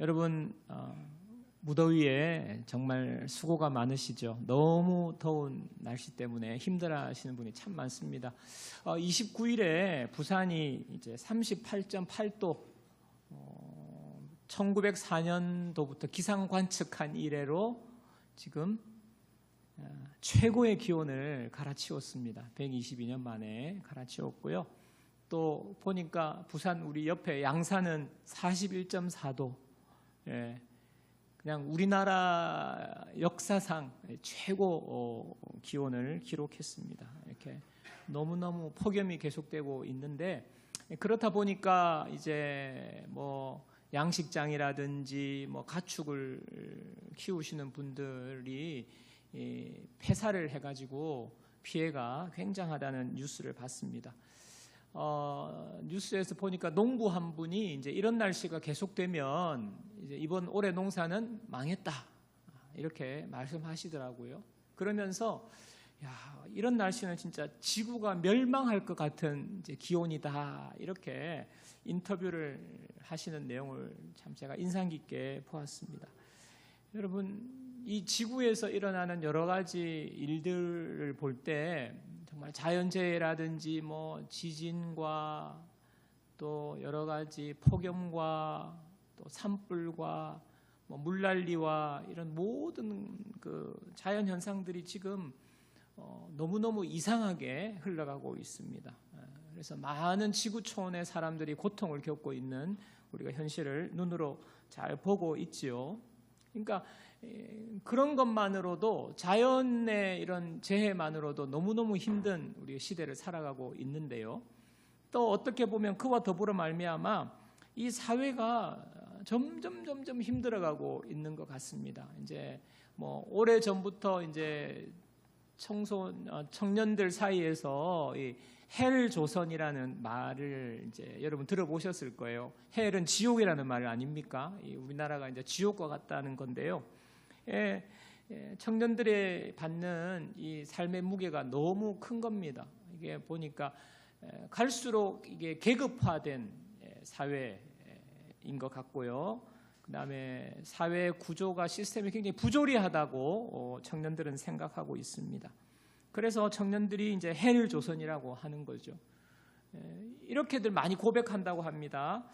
여러분 무더위에 정말 수고가 많으시죠. 너무 더운 날씨 때문에 힘들어하시는 분이 참 많습니다. 29일에 부산이 이제 38.8도 1904년도부터 기상 관측한 이래로 지금 최고의 기온을 갈아치웠습니다. 122년 만에 갈아치웠고요. 또 보니까 부산 우리 옆에 양산은 41.4도, 그냥 우리나라 역사상 최고 기온을 기록했습니다. 이렇게 너무너무 폭염이 계속되고 있는데, 그렇다 보니까 이제 뭐 양식장이라든지 뭐 가축을 키우시는 분들이 폐사를 해가지고 피해가 굉장하다는 뉴스를 봤습니다. 뉴스에서 보니까 농부 한 분이 이제 이런 날씨가 계속되면 이제 이번 올해 농사는 망했다, 이렇게 말씀하시더라고요. 그러면서 이런 날씨는 진짜 지구가 멸망할 것 같은 이제 기온이다, 이렇게 인터뷰를 하시는 내용을 참 제가 인상 깊게 보았습니다. 여러분, 이 지구에서 일어나는 여러 가지 일들을 볼 때 정말 자연재해라든지 뭐 지진과 또 여러 가지 폭염과 또 산불과 뭐 물난리와 이런 모든 그 자연 현상들이 지금 너무너무 이상하게 흘러가고 있습니다. 그래서 많은 지구촌의 사람들이 고통을 겪고 있는 우리가 현실을 눈으로 잘 보고 있지요. 그러니까 그런 것만으로도, 자연의 이런 재해만으로도 너무너무 힘든 우리 시대를 살아가고 있는데요. 또 어떻게 보면 그와 더불어 말미암아 이 사회가 점점 힘들어가고 있는 것 같습니다. 이제 뭐 오래 전부터 이제 청년들 사이에서 이 헬조선이라는 말을 이제 여러분 들어보셨을 거예요. 헬은 지옥이라는 말 아닙니까? 우리나라가 이제 지옥과 같다는 건데요. 청년들의 받는 이 삶의 무게가 너무 큰 겁니다. 이게 보니까 갈수록 이게 계급화된 사회인 것 같고요. 그 다음에 사회 구조가, 시스템이 굉장히 부조리하다고 청년들은 생각하고 있습니다. 그래서 청년들이 이제 헬조선이라고 하는 거죠. 이렇게들 많이 고백한다고 합니다.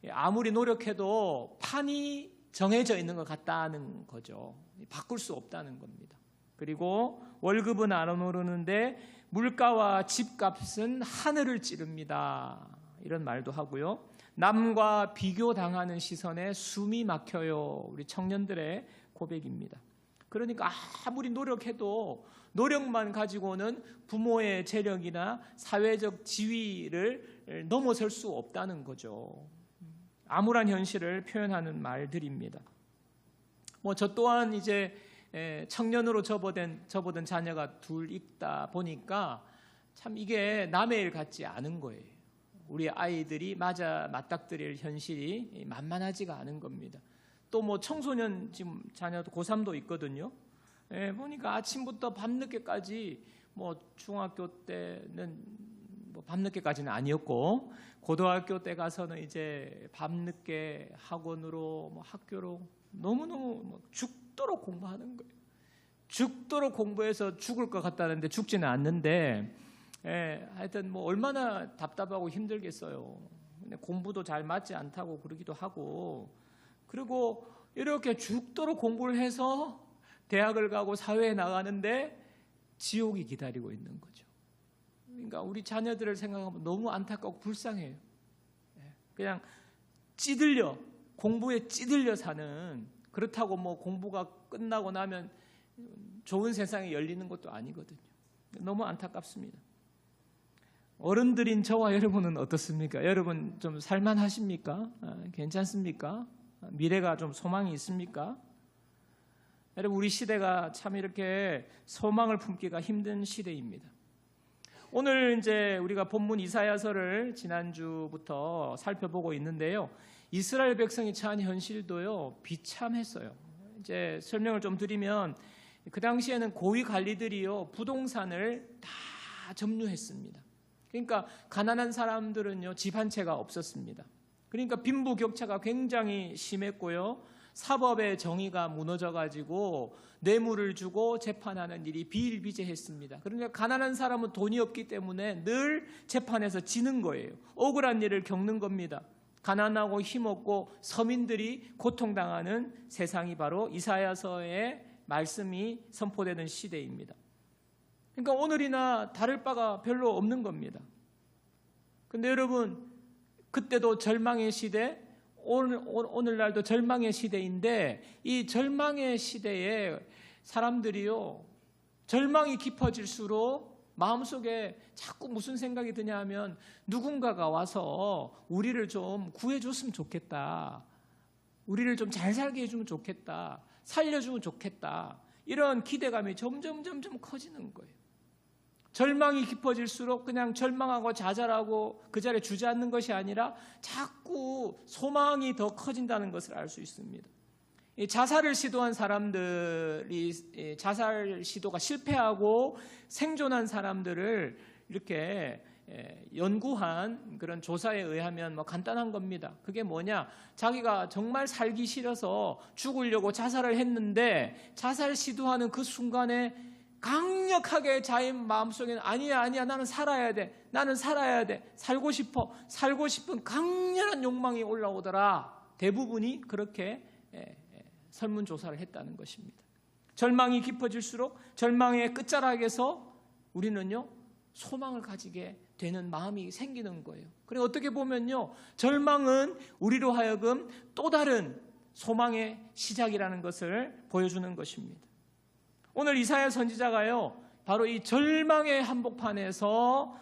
아무리 노력해도 판이 정해져 있는 것 같다는 거죠. 바꿀 수 없다는 겁니다. 그리고 월급은 안 오르는데 물가와 집값은 하늘을 찌릅니다, 이런 말도 하고요. 남과 비교당하는 시선에 숨이 막혀요, 우리 청년들의 고백입니다. 그러니까 아무리 노력해도 노력만 가지고는 부모의 재력이나 사회적 지위를 넘어설 수 없다는 거죠. 암울한 현실을 표현하는 말들입니다. 뭐 저 또한 이제 청년으로 접어든 자녀가 둘 있다 보니까 참 이게 남의 일 같지 않은 거예요. 우리 아이들이 맞닥뜨릴 현실이 만만하지가 않은 겁니다. 또 뭐 청소년 지금 자녀도 고3도 있거든요. 보니까 아침부터 밤늦게까지, 뭐 중학교 때는 뭐 밤늦게까지는 아니었고 고등학교 때 가서는 이제 밤늦게 학원으로 뭐 학교로 너무너무 뭐 죽도록 공부하는 거예요. 죽도록 공부해서 죽을 것 같다는데 죽지는 않는데, 하여튼 뭐 얼마나 답답하고 힘들겠어요. 근데 공부도 잘 맞지 않다고 그러기도 하고, 그리고 이렇게 죽도록 공부를 해서 대학을 가고 사회에 나가는데 지옥이 기다리고 있는 거죠. 그러니까 우리 자녀들을 생각하면 너무 안타깝고 불쌍해요. 그냥 공부에 찌들려 사는, 그렇다고 뭐 공부가 끝나고 나면 좋은 세상이 열리는 것도 아니거든요. 너무 안타깝습니다. 어른들인 저와 여러분은 어떻습니까? 여러분 좀 살만하십니까? 괜찮습니까? 미래가 좀 소망이 있습니까? 여러분, 우리 시대가 참 이렇게 소망을 품기가 힘든 시대입니다. 오늘 이제 우리가 본문 이사야서를 지난주부터 살펴보고 있는데요. 이스라엘 백성이 처한 현실도요, 비참했어요. 이제 설명을 좀 드리면, 그 당시에는 고위 관리들이요, 부동산을 다 점유했습니다. 그러니까 가난한 사람들은요, 집 한 채가 없었습니다. 그러니까 빈부격차가 굉장히 심했고요. 사법의 정의가 무너져가지고 뇌물을 주고 재판하는 일이 비일비재했습니다. 그러니까 가난한 사람은 돈이 없기 때문에 늘 재판에서 지는 거예요. 억울한 일을 겪는 겁니다. 가난하고 힘없고 서민들이 고통당하는 세상이 바로 이사야서의 말씀이 선포되는 시대입니다. 그러니까 오늘이나 다를 바가 별로 없는 겁니다. 근데 여러분, 그때도 절망의 시대, 오늘날도 절망의 시대인데, 이 절망의 시대에 사람들이요, 절망이 깊어질수록 마음속에 자꾸 무슨 생각이 드냐 하면, 누군가가 와서 우리를 좀 구해줬으면 좋겠다, 우리를 좀 잘 살게 해주면 좋겠다, 살려주면 좋겠다, 이런 기대감이 점점 커지는 거예요. 절망이 깊어질수록 그냥 절망하고 좌절하고 그 자리에 주저앉는 것이 아니라 자꾸 소망이 더 커진다는 것을 알 수 있습니다. 자살을 시도한 사람들이, 자살 시도가 실패하고 생존한 사람들을 이렇게 연구한 그런 조사에 의하면 간단한 겁니다. 그게 뭐냐? 자기가 정말 살기 싫어서 죽으려고 자살을 했는데, 자살 시도하는 그 순간에 강력하게 자기 마음속에는 아니야, 나는 살아야 돼, 살고 싶은 강렬한 욕망이 올라오더라. 대부분이 그렇게 설문조사를 했다는 것입니다. 절망이 깊어질수록 절망의 끝자락에서 우리는요, 소망을 가지게 되는 마음이 생기는 거예요. 그리고 어떻게 보면요, 절망은 우리로 하여금 또 다른 소망의 시작이라는 것을 보여주는 것입니다. 오늘 이사야 선지자가요, 바로 이 절망의 한복판에서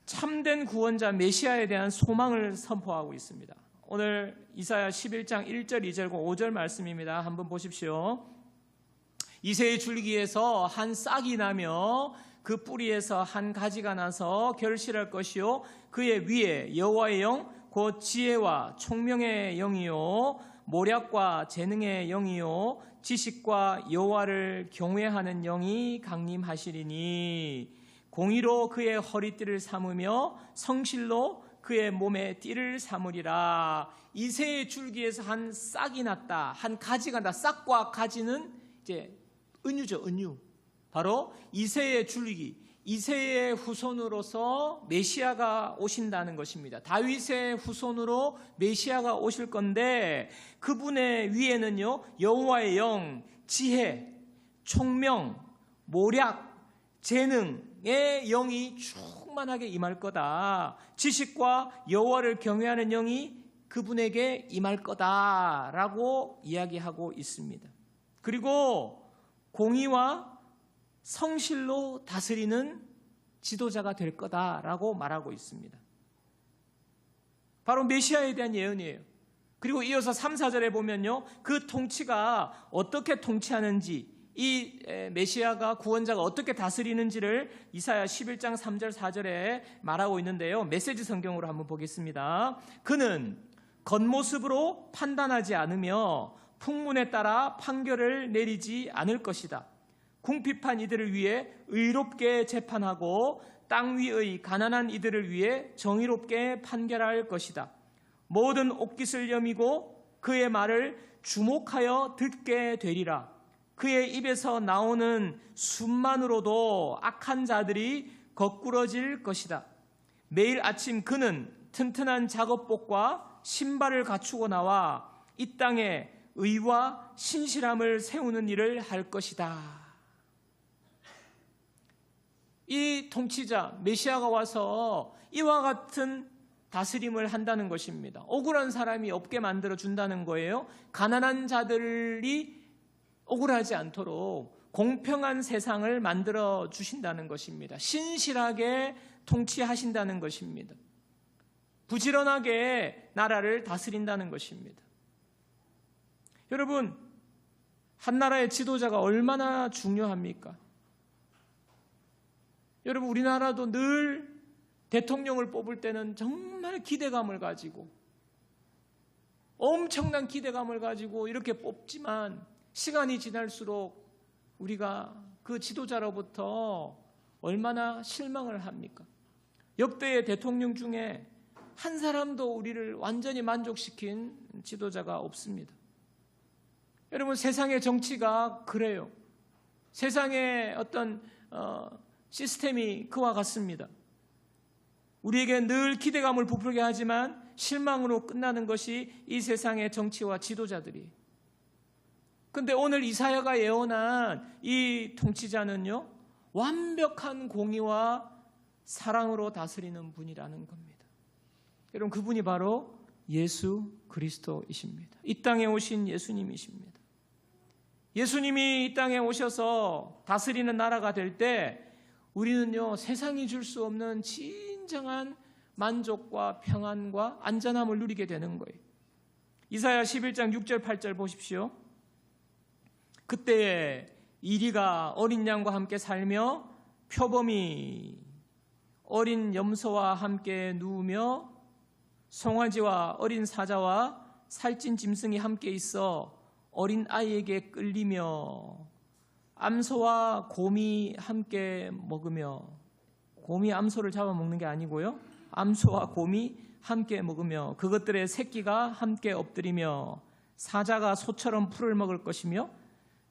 참된 구원자 메시아에 대한 소망을 선포하고 있습니다. 오늘 이사야 11장 1절, 2절과 5절 말씀입니다. 한번 보십시오. 이새의 줄기에서 한 싹이 나며 그 뿌리에서 한 가지가 나서 결실할 것이요, 그의 위에 여호와의 영, 곧 지혜와 총명의 영이요, 모략과 재능의 영이요, 지식과 여호와를 경외하는 영이 강림하시리니, 공의로 그의 허리띠를 삼으며 성실로 그의 몸에 띠를 삼으리라. 이새의 줄기에서 한 싹이 났다, 한 가지가 났다. 싹과 가지는 이제 은유죠, 은유. 바로 이새의 줄기, 이새의 후손으로서 메시아가 오신다는 것입니다. 다윗의 후손으로 메시아가 오실 건데, 그분의 위에는요, 여호와의 영, 지혜, 총명, 모략, 재능의 영이 충만하게 임할 거다. 지식과 여호와를 경외하는 영이 그분에게 임할 거다라고 이야기하고 있습니다. 그리고 공의와 성실로 다스리는 지도자가 될 거다라고 말하고 있습니다. 바로 메시아에 대한 예언이에요. 그리고 이어서 3, 4절에 보면요, 그 통치가 어떻게 통치하는지, 이 메시아가, 구원자가 어떻게 다스리는지를 이사야 11장 3절 4절에 말하고 있는데요, 메시지 성경으로 한번 보겠습니다. 그는 겉모습으로 판단하지 않으며 풍문에 따라 판결을 내리지 않을 것이다. 궁핍한 이들을 위해 의롭게 재판하고 땅 위의 가난한 이들을 위해 정의롭게 판결할 것이다. 모든 옥깃을 여미고 그의 말을 주목하여 듣게 되리라. 그의 입에서 나오는 숨만으로도 악한 자들이 거꾸러질 것이다. 매일 아침 그는 튼튼한 작업복과 신발을 갖추고 나와 이 땅에 의와 신실함을 세우는 일을 할 것이다. 이 통치자 메시아가 와서 이와 같은 다스림을 한다는 것입니다. 억울한 사람이 없게 만들어 준다는 거예요. 가난한 자들이 억울하지 않도록 공평한 세상을 만들어 주신다는 것입니다. 신실하게 통치하신다는 것입니다. 부지런하게 나라를 다스린다는 것입니다. 여러분, 한 나라의 지도자가 얼마나 중요합니까? 여러분, 우리나라도 늘 대통령을 뽑을 때는 정말 기대감을 가지고, 엄청난 기대감을 가지고 이렇게 뽑지만 시간이 지날수록 우리가 그 지도자로부터 얼마나 실망을 합니까? 역대의 대통령 중에 한 사람도 우리를 완전히 만족시킨 지도자가 없습니다. 여러분, 세상의 정치가 그래요. 세상의 어떤 시스템이 그와 같습니다. 우리에게 늘 기대감을 부풀게 하지만 실망으로 끝나는 것이 이 세상의 정치와 지도자들이. 근데 오늘 이사야가 예언한 이 통치자는요, 완벽한 공의와 사랑으로 다스리는 분이라는 겁니다. 여러분, 그분이 바로 예수 그리스도이십니다. 이 땅에 오신 예수님이십니다. 예수님이 이 땅에 오셔서 다스리는 나라가 될 때 우리는요, 세상이 줄 수 없는 진정한 만족과 평안과 안전함을 누리게 되는 거예요. 이사야 11장 6절 8절 보십시오. 그때에 이리가 어린 양과 함께 살며 표범이 어린 염소와 함께 누우며 송아지와 어린 사자와 살찐 짐승이 함께 있어 어린 아이에게 끌리며 암소와 곰이 함께 먹으며, 곰이 암소를 잡아먹는 게 아니고요, 암소와 곰이 함께 먹으며 그것들의 새끼가 함께 엎드리며 사자가 소처럼 풀을 먹을 것이며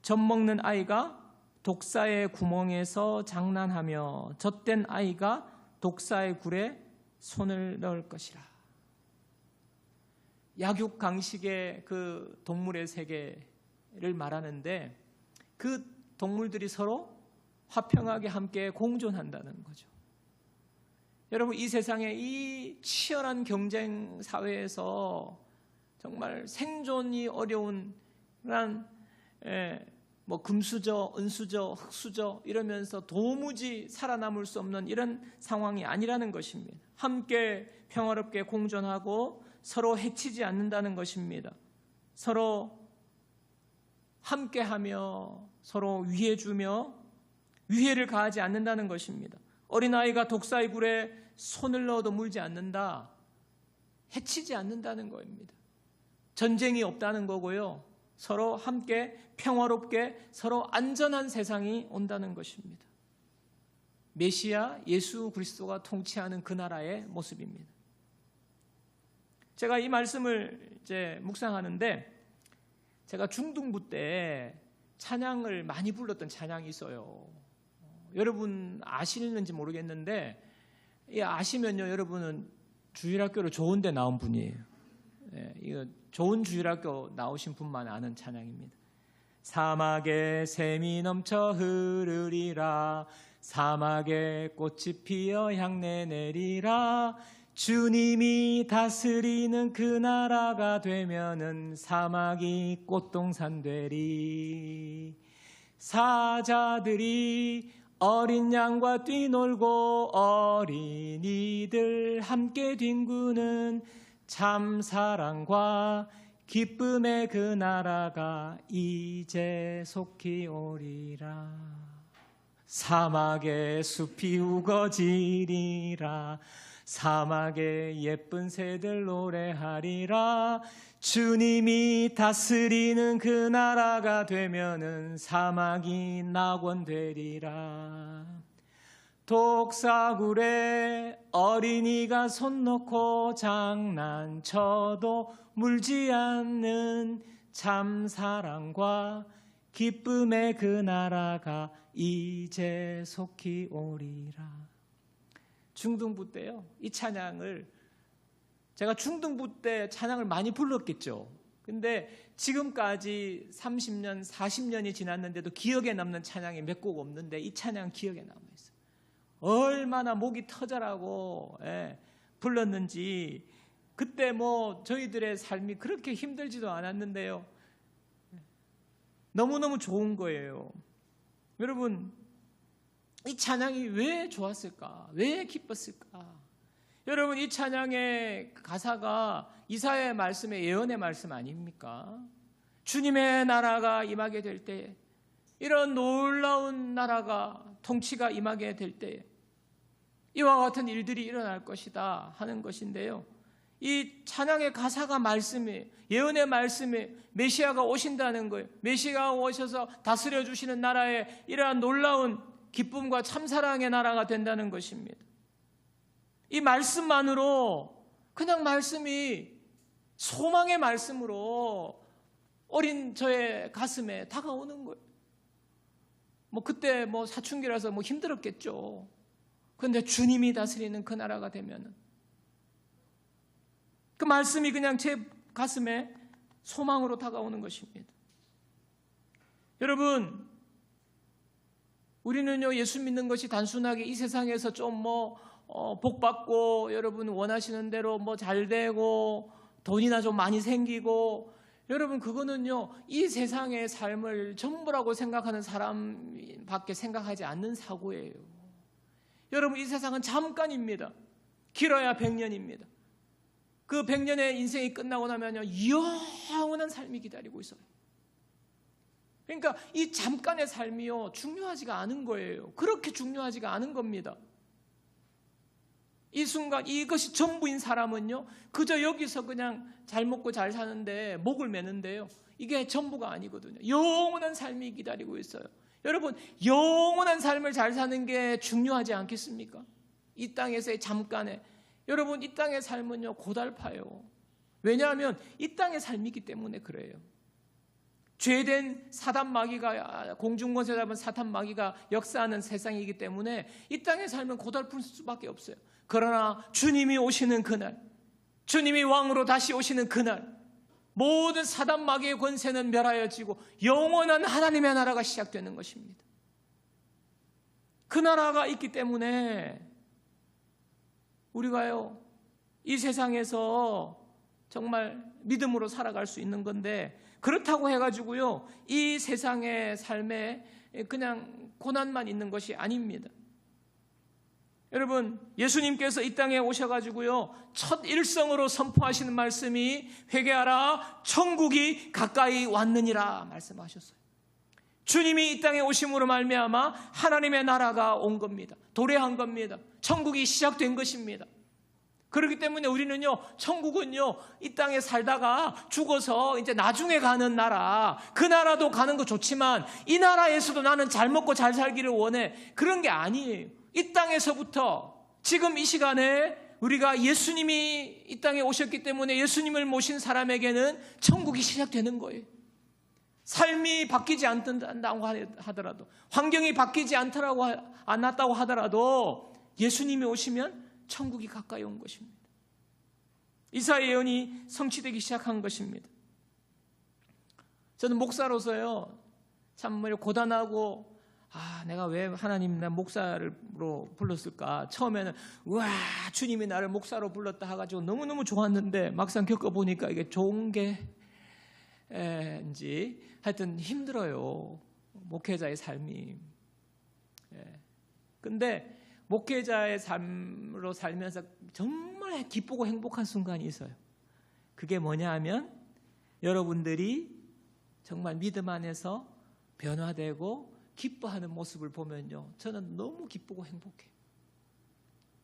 젖 먹는 아이가 독사의 구멍에서 장난하며 젖된 아이가 독사의 굴에 손을 넣을 것이라. 약육강식의 그 동물의 세계를 말하는데 그 동물들이 서로 화평하게 함께 공존한다는 거죠. 여러분, 이 세상의 이 치열한 경쟁 사회에서 정말 생존이 어려운 그런 금수저, 은수저, 흙수저 이러면서 도무지 살아남을 수 없는 이런 상황이 아니라는 것입니다. 함께 평화롭게 공존하고 서로 해치지 않는다는 것입니다. 서로 함께하며 서로 위해주며 위해를 가하지 않는다는 것입니다. 어린아이가 독사의 굴에 손을 넣어도 물지 않는다. 해치지 않는다는 겁니다. 전쟁이 없다는 거고요. 서로 함께 평화롭게 서로 안전한 세상이 온다는 것입니다. 메시아 예수 그리스도가 통치하는 그 나라의 모습입니다. 제가 이 말씀을 이제 묵상하는데 제가 중등부 때 찬양을 많이 불렀던 찬양이 있어요. 여러분 아시는지 모르겠는데 아시면요, 여러분은 주일학교를 좋은 데 나온 분이에요. 이거 좋은 주일학교 나오신 분만 아는 찬양입니다. 사막에 샘이 넘쳐 흐르리라, 사막에 꽃이 피어 향내 내리라, 주님이 다스리는 그 나라가 되면은 사막이 꽃동산 되리. 사자들이 어린 양과 뛰놀고 어린이들 함께 뒹구는 참 사랑과 기쁨의 그 나라가 이제 속히 오리라. 사막에 숲이 우거지리라, 사막에 예쁜 새들 노래하리라. 주님이 다스리는 그 나라가 되면은 사막이 낙원되리라. 독사굴에 어린이가 손 놓고 장난쳐도 물지 않는 참 사랑과 기쁨의 그 나라가 이제 속히 오리라. 중등부 때요, 이 찬양을 제가 중등부 때 찬양을 많이 불렀겠죠. 근데 지금까지 30년, 40년이 지났는데도 기억에 남는 찬양이 몇 곡 없는데 이 찬양 기억에 남아있어요. 얼마나 목이 터져라고 불렀는지. 그때 저희들의 삶이 그렇게 힘들지도 않았는데요, 너무너무 좋은 거예요. 여러분, 이 찬양이 왜 좋았을까? 왜 기뻤을까? 여러분, 이 찬양의 가사가 이사야의 말씀의 예언의 말씀 아닙니까? 주님의 나라가 임하게 될 때, 이런 놀라운 나라가 통치가 임하게 될 때 이와 같은 일들이 일어날 것이다 하는 것인데요, 이 찬양의 가사가 말씀이에요. 예언의 말씀이에요. 메시아가 오신다는 거예요. 메시아가 오셔서 다스려 주시는 나라에 이러한 놀라운 기쁨과 참사랑의 나라가 된다는 것입니다. 이 말씀만으로 그냥 말씀이 소망의 말씀으로 어린 저의 가슴에 다가오는 거예요. 그때 사춘기라서 힘들었겠죠. 그런데 주님이 다스리는 그 나라가 되면은 그 말씀이 그냥 제 가슴에 소망으로 다가오는 것입니다. 여러분, 우리는요, 예수 믿는 것이 단순하게 이 세상에서 좀 복받고 여러분 원하시는 대로 잘 되고 돈이나 좀 많이 생기고, 여러분 그거는요, 이 세상의 삶을 전부라고 생각하는 사람밖에 생각하지 않는 사고예요. 여러분, 이 세상은 잠깐입니다. 길어야 100년입니다. 그 100년의 인생이 끝나고 나면요, 영원한 삶이 기다리고 있어요. 그러니까 이 잠깐의 삶이요, 중요하지가 않은 거예요. 그렇게 중요하지가 않은 겁니다. 이 순간 이것이 전부인 사람은요, 그저 여기서 그냥 잘 먹고 잘 사는데 목을 매는데요, 이게 전부가 아니거든요. 영원한 삶이 기다리고 있어요. 여러분, 영원한 삶을 잘 사는 게 중요하지 않겠습니까? 이 땅에서의 잠깐에. 여러분, 이 땅의 삶은요, 고달파요. 왜냐하면 이 땅의 삶이기 때문에 그래요. 죄된 사단 마귀가, 공중권세 잡은 사탄 마귀가 역사하는 세상이기 때문에 이 땅의 삶은 고달플 수밖에 없어요. 그러나 주님이 오시는 그날, 주님이 왕으로 다시 오시는 그날, 모든 사단 마귀의 권세는 멸하여지고 영원한 하나님의 나라가 시작되는 것입니다. 그 나라가 있기 때문에 우리가요, 이 세상에서 정말 믿음으로 살아갈 수 있는 건데, 그렇다고 해가지고요, 이 세상의 삶에 그냥 고난만 있는 것이 아닙니다. 여러분, 예수님께서 이 땅에 오셔가지고요, 첫 일성으로 선포하시는 말씀이 회개하라, 천국이 가까이 왔느니라 말씀하셨어요. 주님이 이 땅에 오심으로 말미암아 하나님의 나라가 온 겁니다. 도래한 겁니다. 천국이 시작된 것입니다. 그렇기 때문에 우리는요, 천국은요, 이 땅에 살다가 죽어서 이제 나중에 가는 나라, 그 나라도 가는 거 좋지만 이 나라에서도 나는 잘 먹고 잘 살기를 원해, 그런 게 아니에요. 이 땅에서부터 지금 이 시간에 우리가 예수님이 이 땅에 오셨기 때문에 예수님을 모신 사람에게는 천국이 시작되는 거예요. 삶이 바뀌지 않는다고 하더라도, 환경이 바뀌지 않았다고 하더라도 예수님이 오시면 천국이 가까이 온 것입니다. 이사야 예언이 성취되기 시작한 것입니다. 저는 목사로서요, 참 고단하고, 내가 왜 하나님 나 목사로 불렀을까? 처음에는 우와, 주님이 나를 목사로 불렀다 해가지고 너무너무 좋았는데, 막상 겪어보니까 이게 좋은 게인지 하여튼 힘들어요, 목회자의 삶이. 근데 목회자의 삶으로 살면서 정말 기쁘고 행복한 순간이 있어요. 그게 뭐냐 하면, 여러분들이 정말 믿음 안에서 변화되고 기뻐하는 모습을 보면요, 저는 너무 기쁘고 행복해요.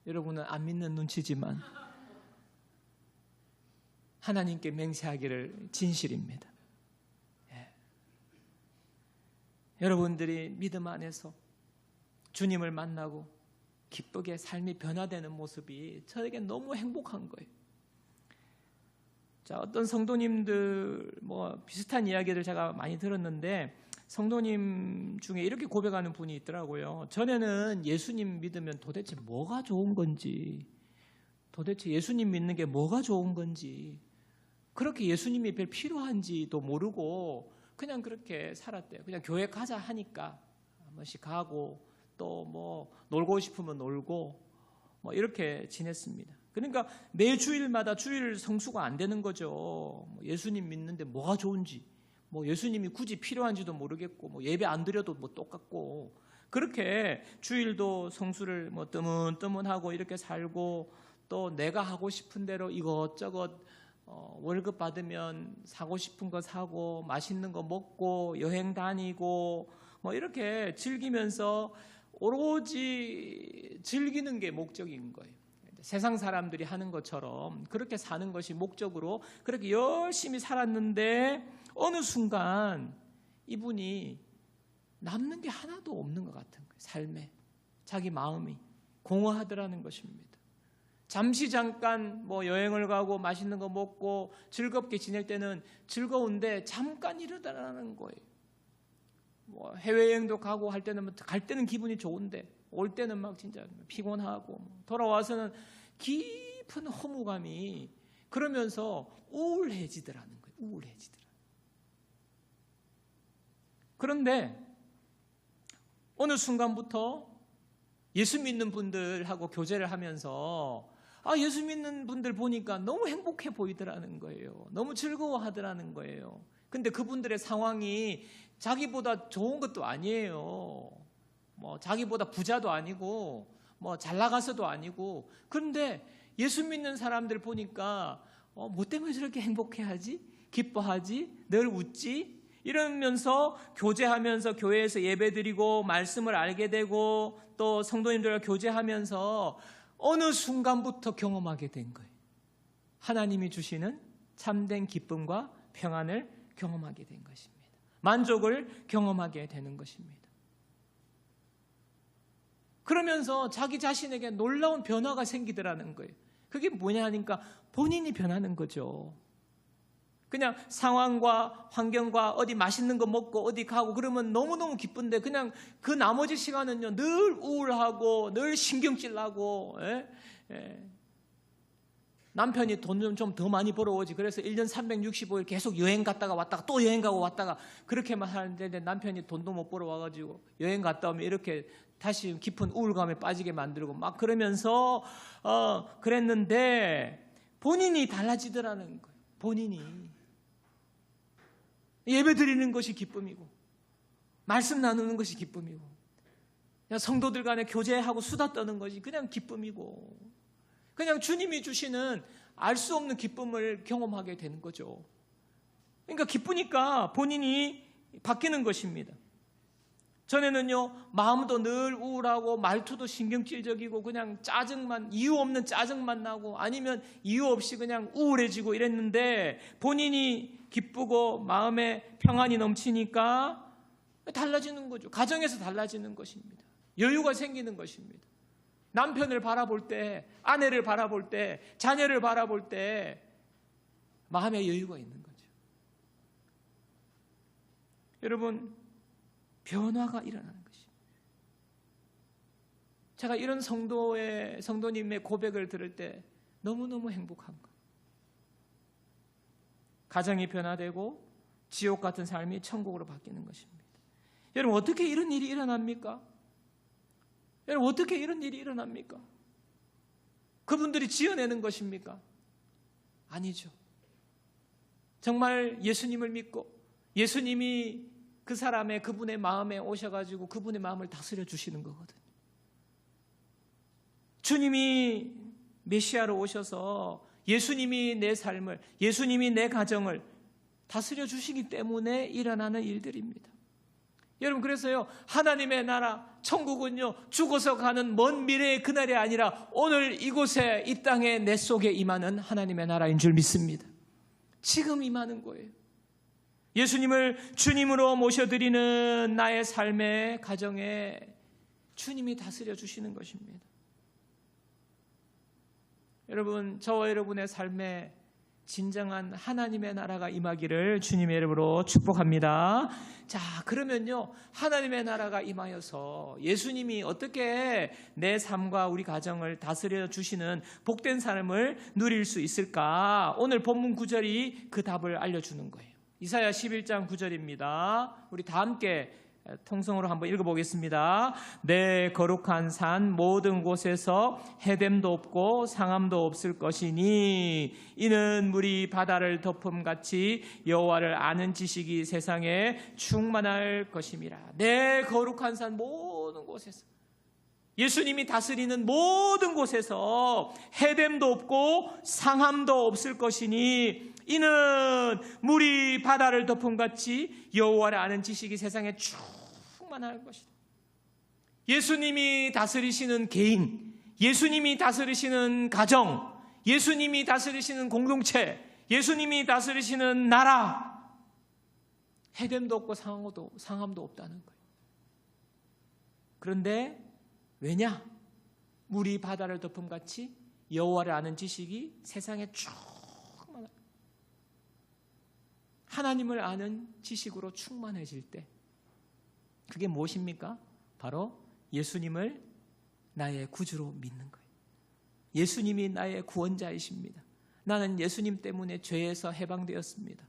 여러분은 안 믿는 눈치지만 하나님께 맹세하기를 진실입니다. 여러분들이 믿음 안에서 주님을 만나고 기쁘게 삶이 변화되는 모습이 저에게 너무 행복한 거예요. 자, 어떤 성도님들 비슷한 이야기를 제가 많이 들었는데, 성도님 중에 이렇게 고백하는 분이 있더라고요. 전에는 예수님 믿으면 도대체 뭐가 좋은 건지, 도대체 예수님 믿는 게 뭐가 좋은 건지, 그렇게 예수님이 별 필요한지도 모르고 그냥 그렇게 살았대요. 그냥 교회 가자 하니까 한 번씩 가고, 또 놀고 싶으면 놀고 이렇게 지냈습니다. 그러니까 매 주일마다 주일 성수가 안 되는 거죠. 예수님 믿는데 뭐가 좋은지, 예수님이 굳이 필요한지도 모르겠고, 예배 안 드려도 똑같고, 그렇게 주일도 성수를 뜨문뜨문하고 이렇게 살고, 또 내가 하고 싶은 대로 이것저것 월급 받으면 사고 싶은 거 사고, 맛있는 거 먹고, 여행 다니고 이렇게 즐기면서 오로지 즐기는 게 목적인 거예요. 세상 사람들이 하는 것처럼 그렇게 사는 것이 목적으로 그렇게 열심히 살았는데, 어느 순간 이분이 남는 게 하나도 없는 것 같은 거예요. 삶에 자기 마음이 공허하더라는 것입니다. 잠시 잠깐 뭐 여행을 가고 맛있는 거 먹고 즐겁게 지낼 때는 즐거운데 잠깐 이러다라는 거예요. 뭐 해외여행도 가고 할 때는 갈 때는 기분이 좋은데 올 때는 막 진짜 피곤하고 돌아와서는 깊은 허무감이 그러면서 우울해지더라는 거예요. 우울해지더라. 그런데 어느 순간부터 예수 믿는 분들하고 교제를 하면서 예수 믿는 분들 보니까 너무 행복해 보이더라는 거예요. 너무 즐거워하더라는 거예요. 근데 그분들의 상황이 자기보다 좋은 것도 아니에요. 뭐 자기보다 부자도 아니고 뭐 잘 나가서도 아니고. 그런데 예수 믿는 사람들 보니까 뭐 때문에 저렇게 행복해하지? 기뻐하지? 늘 웃지? 이러면서 교제하면서 교회에서 예배드리고 말씀을 알게 되고 또 성도님들과 교제하면서 어느 순간부터 경험하게 된 거예요. 하나님이 주시는 참된 기쁨과 평안을 경험하게 된 것입니다. 만족을 경험하게 되는 것입니다. 그러면서 자기 자신에게 놀라운 변화가 생기더라는 거예요. 그게 뭐냐 하니까 본인이 변하는 거죠. 그냥 상황과 환경과 어디 맛있는 거 먹고 어디 가고 그러면 너무너무 기쁜데 그냥 그 나머지 시간은요 늘 우울하고 늘 신경질 나고 남편이 돈 좀 더 많이 벌어오지. 그래서 1년 365일 계속 여행 갔다가 왔다가 또 여행 가고 왔다가 그렇게만 하는데 남편이 돈도 못 벌어와가지고 여행 갔다 오면 이렇게 다시 깊은 우울감에 빠지게 만들고 막 그러면서 그랬는데 본인이 달라지더라는 거예요. 본인이 예배 드리는 것이 기쁨이고 말씀 나누는 것이 기쁨이고 그냥 성도들 간에 교제하고 수다 떠는 것이 그냥 기쁨이고 그냥 주님이 주시는 알 수 없는 기쁨을 경험하게 되는 거죠. 그러니까 기쁘니까 본인이 바뀌는 것입니다. 전에는요 마음도 늘 우울하고 말투도 신경질적이고 그냥 짜증만 이유 없는 짜증만 나고 아니면 이유 없이 그냥 우울해지고 이랬는데 본인이 기쁘고 마음에 평안이 넘치니까 달라지는 거죠. 가정에서 달라지는 것입니다. 여유가 생기는 것입니다. 남편을 바라볼 때, 아내를 바라볼 때, 자녀를 바라볼 때 마음에 여유가 있는 거죠. 여러분 변화가 일어나는 것입니다. 제가 이런 성도님의 고백을 들을 때 너무너무 행복한 것. 가정이 변화되고 지옥 같은 삶이 천국으로 바뀌는 것입니다. 여러분 어떻게 이런 일이 일어납니까? 여러분 어떻게 이런 일이 일어납니까? 그분들이 지어내는 것입니까? 아니죠. 정말 예수님을 믿고 예수님이 그 사람의 그분의 마음에 오셔가지고 그분의 마음을 다스려 주시는 거거든요. 주님이 메시아로 오셔서 예수님이 내 삶을, 예수님이 내 가정을 다스려 주시기 때문에 일어나는 일들입니다. 여러분 그래서요 하나님의 나라 천국은요 죽어서 가는 먼 미래의 그날이 아니라 오늘 이곳에 이 땅에 내 속에 임하는 하나님의 나라인 줄 믿습니다. 지금 임하는 거예요. 예수님을 주님으로 모셔드리는 나의 삶의 가정에 주님이 다스려 주시는 것입니다. 여러분 저와 여러분의 삶에 진정한 하나님의 나라가 임하기를 주님의 이름으로 축복합니다. 자, 그러면요 하나님의 나라가 임하여서 예수님이 어떻게 내 삶과 우리 가정을 다스려 주시는 복된 삶을 누릴 수 있을까? 오늘 본문 9절이 그 답을 알려주는 거예요. 이사야 11장 9절입니다. 우리 다 함께 통성으로 한번 읽어보겠습니다. 내 거룩한 산 모든 곳에서 해됨도 없고 상함도 없을 것이니 이는 물이 바다를 덮음같이 여호와를 아는 지식이 세상에 충만할 것임이라. 내 거룩한 산 모든 곳에서 예수님이 다스리는 모든 곳에서 해됨도 없고 상함도 없을 것이니 이는 물이 바다를 덮음같이 여호와를 아는 지식이 세상에 충만할 것이다. 예수님이 다스리시는 개인, 예수님이 다스리시는 가정, 예수님이 다스리시는 공동체, 예수님이 다스리시는 나라, 해됨도 없고 상함도 없다는 거예요. 그런데 왜냐? 물이 바다를 덮음같이 여호와를 아는 지식이 세상에 충만한, 하나님을 아는 지식으로 충만해질 때 그게 무엇입니까? 바로 예수님을 나의 구주로 믿는 거예요. 예수님이 나의 구원자이십니다. 나는 예수님 때문에 죄에서 해방되었습니다.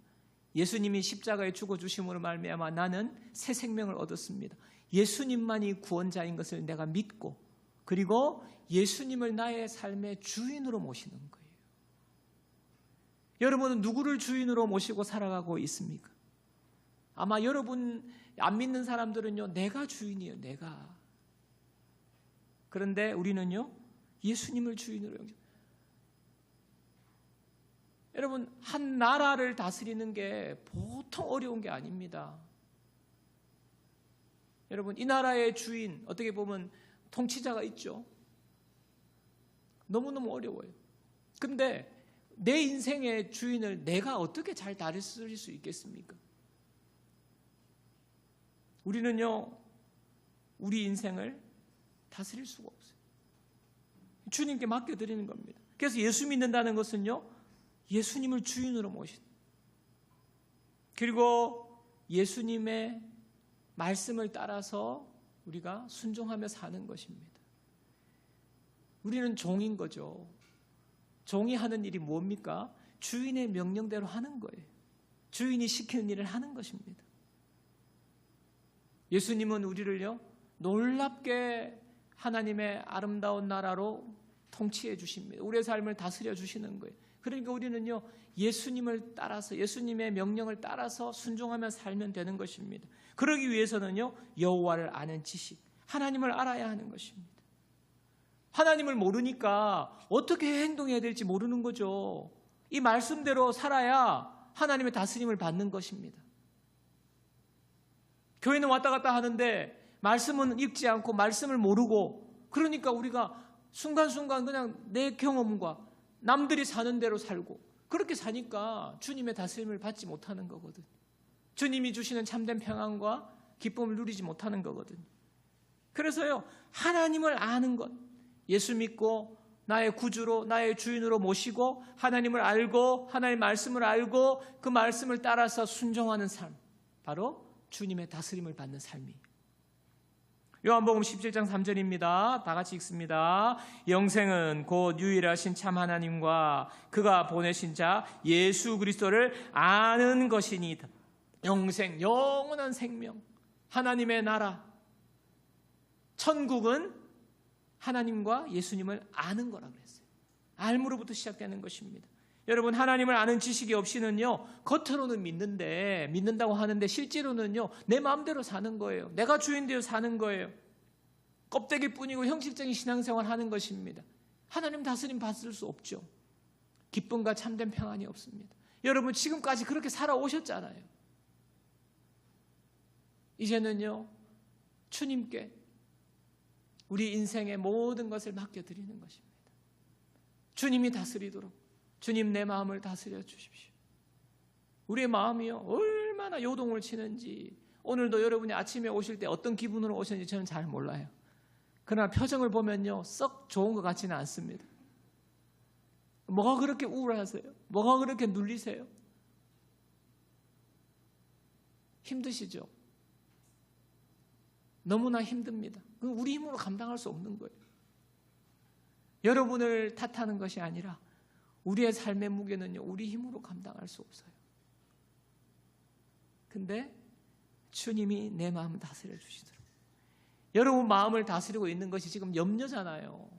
예수님이 십자가에 죽어주심으로 말미암아 나는 새 생명을 얻었습니다. 예수님만이 구원자인 것을 내가 믿고, 그리고 예수님을 나의 삶의 주인으로 모시는 거예요. 여러분은 누구를 주인으로 모시고 살아가고 있습니까? 아마 여러분 안 믿는 사람들은요, 내가 주인이에요, 내가. 그런데 우리는요, 예수님을 주인으로 여깁니다. 여러분, 한 나라를 다스리는 게 보통 어려운 게 아닙니다. 여러분, 이 나라의 주인, 어떻게 보면 통치자가 있죠. 너무너무 어려워요. 근데 내 인생의 주인을 내가 어떻게 잘 다스릴 수 있겠습니까? 우리는요, 우리 인생을 다스릴 수가 없어요. 주님께 맡겨드리는 겁니다. 그래서 예수 믿는다는 것은요, 예수님을 주인으로 모시는, 그리고 예수님의 말씀을 따라서 우리가 순종하며 사는 것입니다. 우리는 종인 거죠. 종이 하는 일이 뭡니까? 주인의 명령대로 하는 거예요. 주인이 시키는 일을 하는 것입니다. 예수님은 우리를요, 놀랍게 하나님의 아름다운 나라로 통치해 주십니다. 우리의 삶을 다스려 주시는 거예요. 그러니까 우리는요, 예수님을 따라서, 예수님의 명령을 따라서 순종하며 살면 되는 것입니다. 그러기 위해서는요, 여호와를 아는 지식, 하나님을 알아야 하는 것입니다. 하나님을 모르니까 어떻게 행동해야 될지 모르는 거죠. 이 말씀대로 살아야 하나님의 다스림을 받는 것입니다. 교회는 왔다 갔다 하는데 말씀은 읽지 않고 말씀을 모르고, 그러니까 우리가 순간순간 그냥 내 경험과 남들이 사는 대로 살고, 그렇게 사니까 주님의 다스림을 받지 못하는 거거든요. 주님이 주시는 참된 평안과 기쁨을 누리지 못하는 거거든요. 그래서요, 하나님을 아는 것, 예수 믿고 나의 구주로, 나의 주인으로 모시고 하나님을 알고 하나님의 말씀을 알고 그 말씀을 따라서 순종하는 삶, 바로 주님의 다스림을 받는 삶이에요. 요한복음 17장 3절입니다. 다 같이 읽습니다. 영생은 곧 유일하신 참 하나님과 그가 보내신 자 예수 그리스도를 아는 것이니이다. 영생, 영원한 생명, 하나님의 나라, 천국은 하나님과 예수님을 아는 거라고 그랬어요. 알므로부터 시작되는 것입니다. 여러분, 하나님을 아는 지식이 없이는요, 겉으로는 믿는다고 하는데 실제로는요, 내 마음대로 사는 거예요. 내가 주인 되어 사는 거예요. 껍데기뿐이고 형식적인 신앙생활 하는 것입니다. 하나님 다스림 받을 수 없죠. 기쁨과 참된 평안이 없습니다. 여러분, 지금까지 그렇게 살아오셨잖아요. 이제는요, 주님께 우리 인생의 모든 것을 맡겨드리는 것입니다. 주님이 다스리도록, 주님 내 마음을 다스려 주십시오. 우리의 마음이요, 얼마나 요동을 치는지, 오늘도 여러분이 아침에 오실 때 어떤 기분으로 오셨는지 저는 잘 몰라요. 그러나 표정을 보면요, 썩 좋은 것 같지는 않습니다. 뭐가 그렇게 우울하세요? 뭐가 그렇게 눌리세요? 힘드시죠? 너무나 힘듭니다. 그건 우리 힘으로 감당할 수 없는 거예요. 여러분을 탓하는 것이 아니라 우리의 삶의 무게는요, 우리 힘으로 감당할 수 없어요. 근데 주님이 내 마음을 다스려 주시더라고요. 여러분 마음을 다스리고 있는 것이 지금 염려잖아요.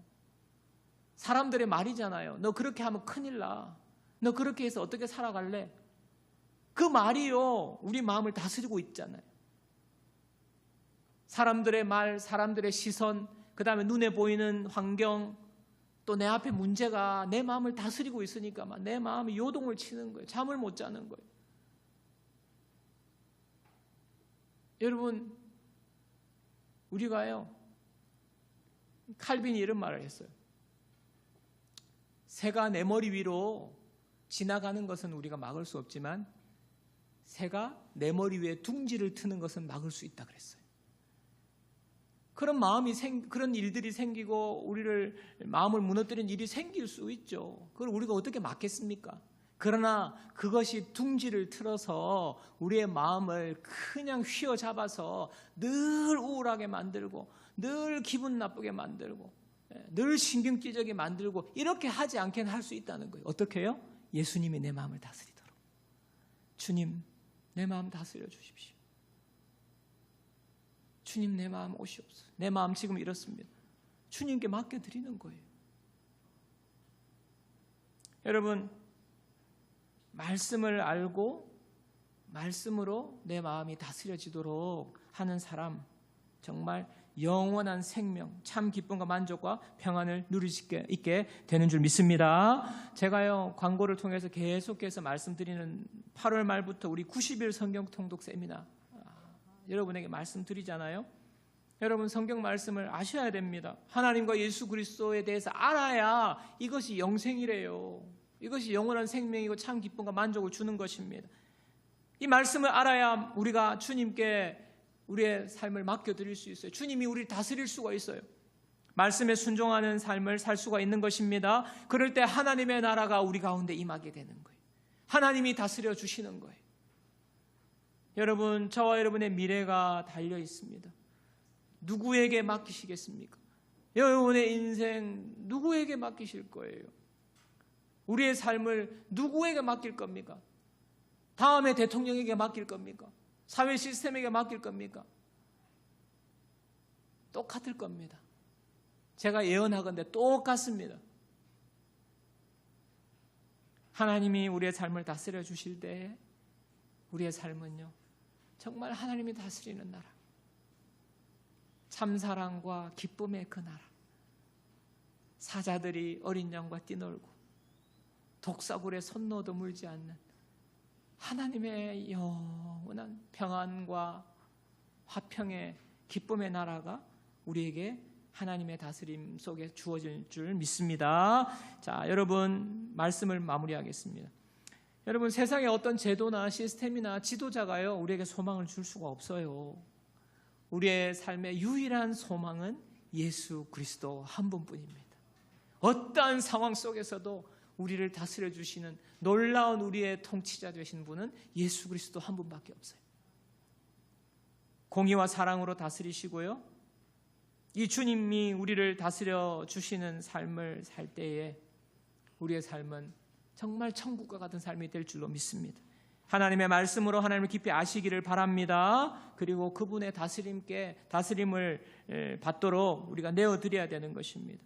사람들의 말이잖아요. 너 그렇게 하면 큰일 나. 너 그렇게 해서 어떻게 살아갈래? 그 말이요, 우리 마음을 다스리고 있잖아요. 사람들의 말, 사람들의 시선, 그 다음에 눈에 보이는 환경, 또 내 앞에 문제가 내 마음을 다스리고 있으니까 막 내 마음이 요동을 치는 거예요. 잠을 못 자는 거예요. 여러분, 우리가요, 칼빈이 이런 말을 했어요. 새가 내 머리 위로 지나가는 것은 우리가 막을 수 없지만 새가 내 머리 위에 둥지를 트는 것은 막을 수 있다 그랬어요. 그런 일들이 생기고 우리를 마음을 무너뜨리는 일이 생길 수 있죠. 그걸 우리가 어떻게 막겠습니까? 그러나 그것이 둥지를 틀어서 우리의 마음을 그냥 휘어잡아서 늘 우울하게 만들고 늘 기분 나쁘게 만들고 늘 신경질적이 만들고 이렇게 하지 않게는 할 수 있다는 거예요. 어떻게 해요? 예수님이 내 마음을 다스리도록. 주님, 내 마음 다스려 주십시오. 주님, 내 마음 오시옵소서. 내 마음 지금 이렇습니다. 주님께 맡겨드리는 거예요. 여러분, 말씀을 알고 말씀으로 내 마음이 다스려지도록 하는 사람, 정말 영원한 생명, 참 기쁨과 만족과 평안을 누릴 수 있게 되는 줄 믿습니다. 제가요, 광고를 통해서 계속해서 말씀드리는 8월 말부터 우리 90일 성경 통독 세미나 여러분에게 말씀드리잖아요. 여러분, 성경 말씀을 아셔야 됩니다. 하나님과 예수 그리스도에 대해서 알아야 이것이 영생이래요. 이것이 영원한 생명이고 참 기쁨과 만족을 주는 것입니다. 이 말씀을 알아야 우리가 주님께 우리의 삶을 맡겨드릴 수 있어요. 주님이 우리를 다스릴 수가 있어요. 말씀에 순종하는 삶을 살 수가 있는 것입니다. 그럴 때 하나님의 나라가 우리 가운데 임하게 되는 거예요. 하나님이 다스려 주시는 거예요. 여러분, 저와 여러분의 미래가 달려 있습니다. 누구에게 맡기시겠습니까? 여러분의 인생 누구에게 맡기실 거예요? 우리의 삶을 누구에게 맡길 겁니까? 다음에 대통령에게 맡길 겁니까? 사회 시스템에게 맡길 겁니까? 똑같을 겁니다. 제가 예언하건대 똑같습니다. 하나님이 우리의 삶을 다스려 주실 때 우리의 삶은요, 정말 하나님이 다스리는 나라, 참사랑과 기쁨의 그 나라, 사자들이 어린 양과 뛰놀고 독사굴에 손노도 물지 않는 하나님의 영원한 평안과 화평의 기쁨의 나라가 우리에게 하나님의 다스림 속에 주어질 줄 믿습니다. 자, 여러분, 말씀을 마무리하겠습니다. 여러분, 세상에 어떤 제도나 시스템이나 지도자가요, 우리에게 소망을 줄 수가 없어요. 우리의 삶의 유일한 소망은 예수 그리스도 한 분뿐입니다. 어떠한 상황 속에서도 우리를 다스려 주시는 놀라운 우리의 통치자 되신 분은 예수 그리스도 한 분밖에 없어요. 공의와 사랑으로 다스리시고요, 이 주님이 우리를 다스려 주시는 삶을 살 때에 우리의 삶은 정말 천국과 같은 삶이 될 줄로 믿습니다. 하나님의 말씀으로 하나님을 깊이 아시기를 바랍니다. 그리고 그분의 다스림을 받도록 우리가 내어드려야 되는 것입니다.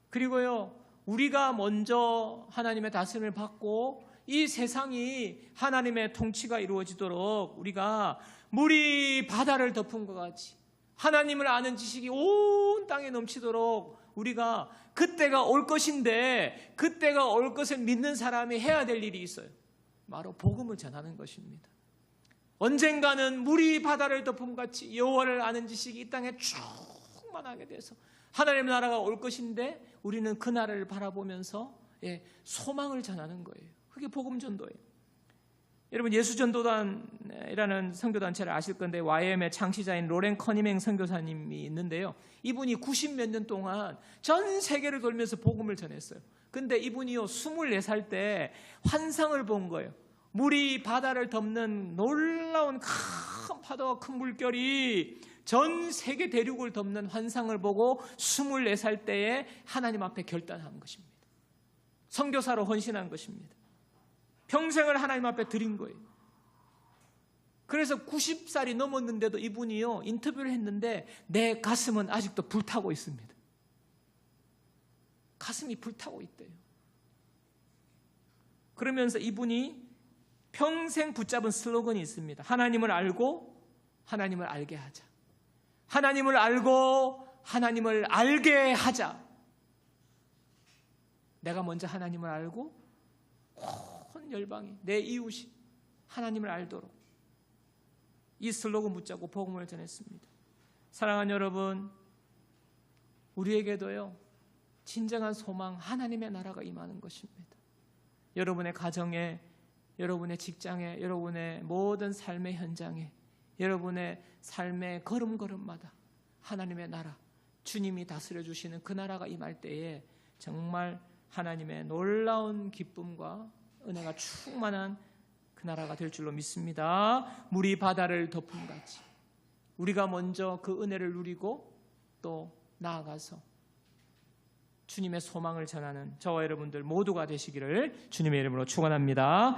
그리고요, 우리가 먼저 하나님의 다스림을 받고 이 세상이 하나님의 통치가 이루어지도록 우리가 물이 바다를 덮은 것 같이 하나님을 아는 지식이 온 땅에 넘치도록 우리가 그때가 올 것인데, 그때가 올 것을 믿는 사람이 해야 될 일이 있어요. 바로 복음을 전하는 것입니다. 언젠가는 물이 바다를 덮음 같이 여호와를 아는 지식이 이 땅에 충만하게 돼서 하나님의 나라가 올 것인데, 우리는 그 나라를 바라보면서 소망을 전하는 거예요. 그게 복음 전도예요. 여러분, 예수전도단이라는 선교단체를 아실 건데, YM의 창시자인 로렌 커니맹 선교사님이 있는데요, 이분이 90몇 년 동안 전 세계를 돌면서 복음을 전했어요. 근데 이분이요, 24살 때 환상을 본 거예요. 물이 바다를 덮는 놀라운 큰 파도와 큰 물결이 전 세계 대륙을 덮는 환상을 보고 24살 때에 하나님 앞에 결단한 것입니다. 선교사로 헌신한 것입니다. 평생을 하나님 앞에 드린 거예요. 그래서 90살이 넘었는데도 이분이요, 인터뷰를 했는데 내 가슴은 아직도 불타고 있습니다. 가슴이 불타고 있대요. 그러면서 이분이 평생 붙잡은 슬로건이 있습니다. 하나님을 알고 하나님을 알게 하자. 하나님을 알고 하나님을 알게 하자. 내가 먼저 하나님을 알고 온 열방이, 내 이웃이 하나님을 알도록 이 슬로건 붙잡고 복음을 전했습니다. 사랑하는 여러분, 우리에게도요, 진정한 소망, 하나님의 나라가 임하는 것입니다. 여러분의 가정에, 여러분의 직장에, 여러분의 모든 삶의 현장에, 여러분의 삶의 걸음걸음마다 하나님의 나라, 주님이 다스려 주시는 그 나라가 임할 때에 정말 하나님의 놀라운 기쁨과 은혜가 충만한 그 나라가 될 줄로 믿습니다. 물이 바다를 덮음같이 우리가 먼저 그 은혜를 누리고 또 나아가서 주님의 소망을 전하는 저와 여러분들 모두가 되시기를 주님의 이름으로 축원합니다.